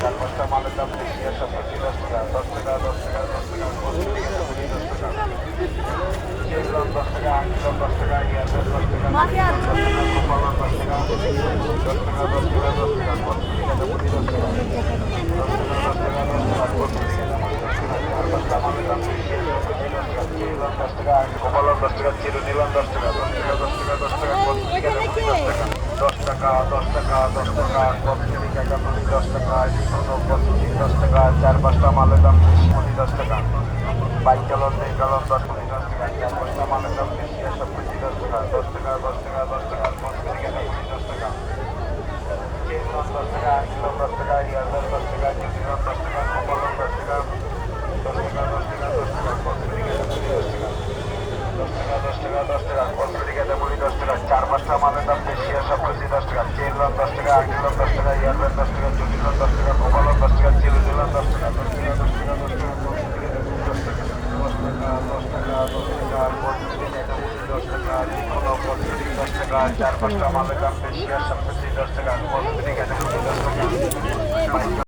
চার-পাঁচটা মালের দাম বেশি আর সব 10 টাকা 10 টাকা 10 টাকা 10 টাকা ইয়ারবেল 10 টাকা কপালন 10 টাকা 10 টাকা 10 টাকা 10 টাকা প্রতিদিন মুড়ি 10 টাকা 10 টাকা 10 টাকা 10 টাকা চার-পাঁচটা মালের দাম বেশি আর সব 10 টাকা কপালন 10 টাকা চিরুনিলন 10 টাকা 10 টাকা 10 টাকা 10 টাকা প্রতিদিন মুড়ি 10 টাকা 10 টাকা 10 টাকা 10 টাকা প্রতিদিন মুড়ি 10 টাকা প্রতিদিন 10 টাকা চার-পাঁচটা মালের দাম বেশি মুড়ি 10 টাকা 22 গ্যালন 2 গ্যালন 10 মুড়ি 10 টাকা চার-পাঁচটা মালের দাম বেশি আর সব 10 টাকা 10 টাকা 10 টাকা 10 টাকা প্রতিদিন মুড়ি 10 টাকা চিরুনিলন 10 টাকা কিলো 10 টাকা ইয়ারবেল 10 টাকা চিরুনিলন 10 টাকা কপালন 10 টাকা 10 টাকা 10 টাকা 10 টাকা প্রতিদিন মুড়ি 10 টাকা 10 টাকা 10 টাকা 10 টাকা প্রতিদিন মুড়ি 10 টাকা চার-পাঁচটা মালের দাম বেশি আর সব 10 টাকা চিরুনিলন 10 টাকা কিলো 10 টাকা ইয়ারবেল 10 টাকা চিরুনিলন 10 টাকা কপালন 10 টাকা চিরুনিলন 10 টাকা 10 টাকা 10 টাকা 10 টাকা প্রতিদিন মুড়ি 10 টাকা 10 টাকা 10 টাকা 10 টাকা প্রতিদিন মুড়ি 10 টাকা কোনো প্রতিদিন 10 টাকা চার-পাঁচটা মালের দাম বেশি আর সব 10 টাকা প্রতিদিন মুড়ি 10 টাকা